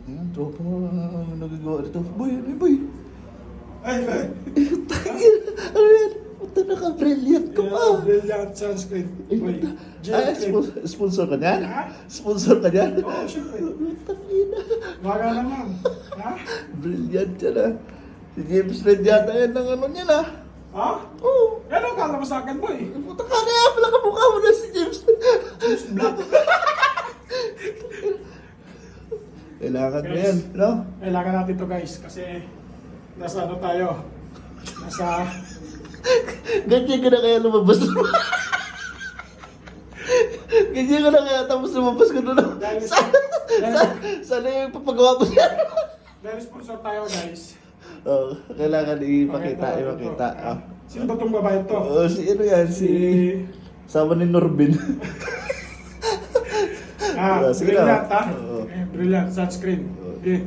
Ayan, tropa mo nagagawa dito. Boy, ano yun, boy? Ay, Ano yan? Punta na ka, brilliant ka pa. Brilliant sunscreen. Boy, Ay, gel cream. sponsor ka niyan? Ha? Sponsor ka niyan? Oo, syempre. Tangina. Baga naman. Ha? Brilliant yan ah. Si James Red yata yan ng ano niyan ah. Ha? Oo. Ano kala mo sa akin, boy? Puta ka kaya pala kamukha mo na si James. James Black. Kailangan mo Guys. yan, no? Kailangan natin to guys kasi nasa ano tayo? Nasa Ganyan ka na kaya lumabas mo. Ganyan ka na kaya tapos lumabas ko doon. Sana yung papagawa mo yan. dahil sponsor tayo guys. Oh, kailangan ipakita. Ah. Sino ba tong babae to? Oh, si ano yan? Si... Sama ni Norbin. Ah, Sige brilliant na. ha? Oo. Brilliant sunscreen. Okay.